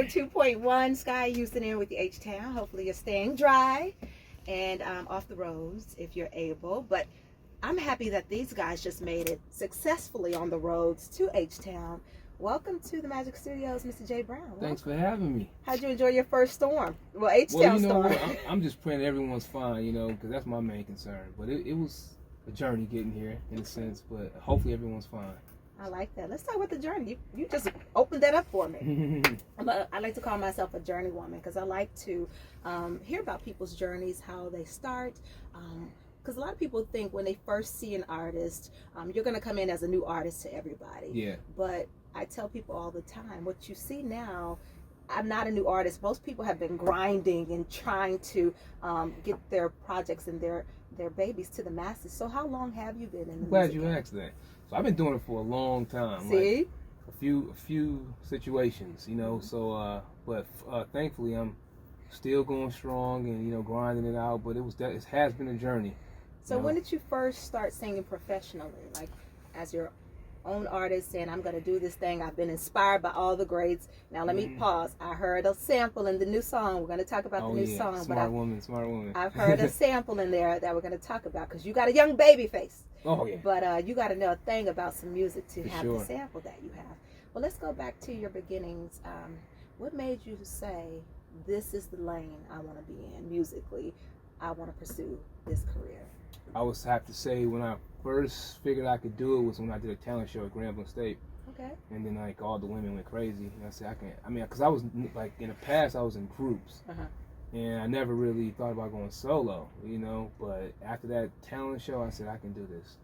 102.1 Sky Houston in with the H-Town. Hopefully you're staying dry and off the roads if you're able. But I'm happy that these guys just made it successfully on the roads to H-Town. Welcome to the Magic Studios, Mr. J.Brown. Welcome. Thanks for having me. How'd you enjoy your first storm? Well, H-Town Well, you know storm. what? I'm just praying everyone's fine, because that's my main concern. But it was a journey getting here, in a sense. But hopefully everyone's fine. I like that. Let's talk about the journey. You just opened that up for me. I like to call myself a journey woman because I like to hear about people's journeys, how they start. Because a lot of people think when they first see an artist, you're going to come in as a new artist to everybody. Yeah. But I tell people all the time, what you see now, I'm not a new artist. Most people have been grinding and trying to get their projects and their babies to the masses. So how long have you been in the music? Glad you asked that. So I've been doing it for a long time. See? Like a few situations, So, but thankfully I'm still going strong and grinding it out. But it has been a journey. So when did you first start singing professionally, like as your own artist, saying I'm going to do this thing? I've been inspired by all the greats. Now let me pause. I heard a sample in the new song. We're going to talk about the new song. Smart woman. I've heard a sample in there that we're going to talk about because you got a young baby face. Oh yeah. But you got to know a thing about some music to For have sure. the sample that you have. Well, let's go back to your beginnings. What made you say, this is the lane I want to be in musically? I want to pursue this career. I would have to say when I first figured I could do it was when I did a talent show at Grambling State. Okay. And then like all the women went crazy. And I said, because I was like in the past I was in groups. Uh-huh. And I never really thought about going solo, But after that talent show, I said, I can do this.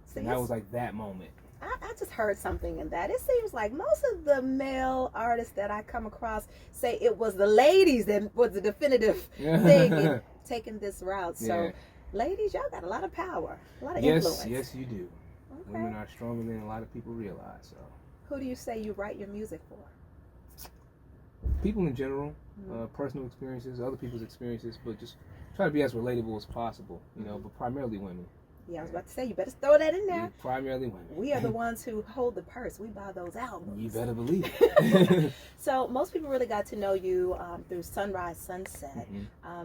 See, and that was like that moment. I just heard something in that. It seems like most of the male artists that I come across say it was the ladies that was the definitive thing in taking this route. So, ladies, y'all got a lot of power, a lot of influence. Yes, you do. Okay. Women are stronger than a lot of people realize. So, who do you say you write your music for? people in general, personal experiences, other people's experiences, but just try to be as relatable as possible, but primarily women. Yeah, I was about to say, you better throw that in there. Yeah, primarily women. We are the ones who hold the purse. We buy those albums. You better believe it. So most people really got to know you through Sunrise Sunset.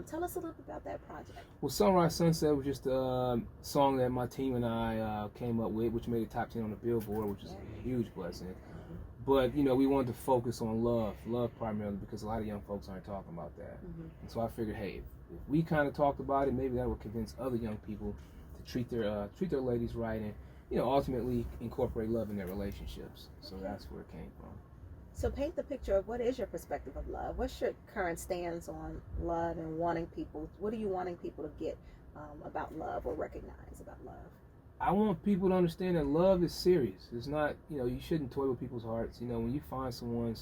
Tell us a little bit about that project. Well, Sunrise Sunset was just a song that my team and I came up with, which made it top 10 on the Billboard, which is a huge blessing. But, we wanted to focus on love primarily, because a lot of young folks aren't talking about that. And so I figured, hey, if we kind of talked about it, maybe that would convince other young people to treat their ladies right and, ultimately incorporate love in their relationships. So that's where it came from. So paint the picture of what is your perspective of love. What's your current stance on love and wanting people, what are you wanting people to get about love or recognize about love? I want people to understand that love is serious. It's not, you shouldn't toy with people's hearts. When you find someone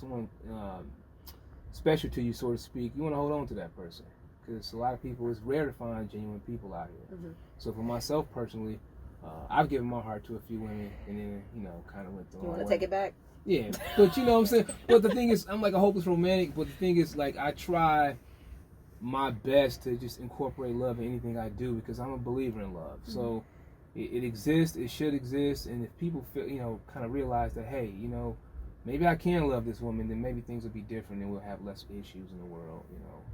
special to you, so to speak, you want to hold on to that person. Because a lot of people, it's rare to find genuine people out here. So for myself personally, I've given my heart to a few women and then, kind of went the wrong way. You want to take it back? Yeah, but you know what I'm saying? But the thing is, I'm like a hopeless romantic, but the thing is, like, I try my best to just incorporate love in anything I do because I'm a believer in love. So it exists, it should exist, and if people feel, kind of realize that, hey, maybe I can love this woman, then maybe things will be different and we'll have less issues in the world,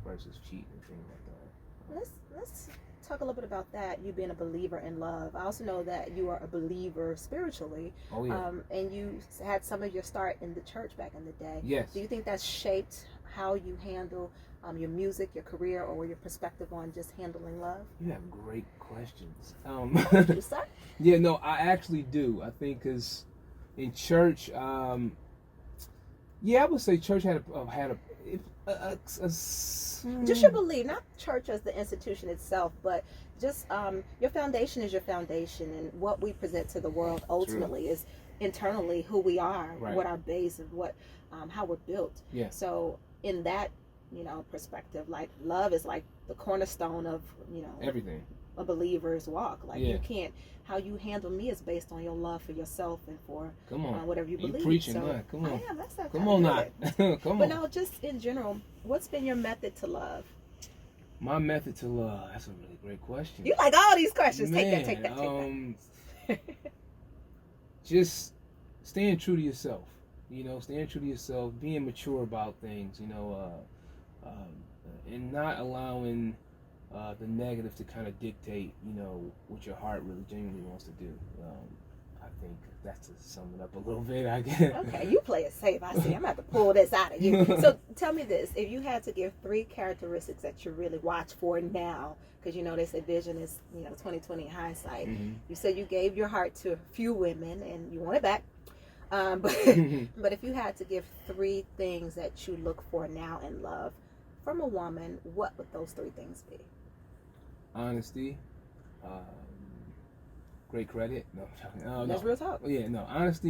versus cheating and things like that. Let's talk a little bit about that, you being a believer in love. I also know that you are a believer spiritually. Oh, yeah. And you had some of your start in the church back in the day. Yes. Do you think that's shaped how you handle your music, your career, or your perspective on just handling love? You have great questions. You start? Yeah, no, I actually do. I think because in church, I would say church had a just your belief, not church as the institution itself, but just your foundation is your foundation, and what we present to the world ultimately is internally who we are, what our base and what how we're built. Yeah. So in that perspective, like love is like the cornerstone of everything. A believer's walk. Like you can't, how you handle me is based on your love for yourself and for whatever you believe. You preaching, so, man. Come on. I am. That's not Come on now. Come on. But no, just in general, what's been your method to love? My method to love. That's a really great question. You like all these questions. Man, Take that. just staying true to yourself. You know, staying true to yourself, being mature about things. You know, and not allowing the negative to kind of dictate, you know, what your heart really genuinely wants to do. I think that's to sum it up a little bit, I guess. Okay, you play it safe. I see. I'm about to pull this out of you. So tell me this: if you had to give 3 characteristics that you really watch for now, because you know they say vision is 20/20 hindsight. Mm-hmm. You said you gave your heart to a few women and you want it back. But but if you had to give 3 things that you look for now in love from a woman, what would those 3 things be? Honesty, great credit. No, That's real talk. Yeah, no, honesty.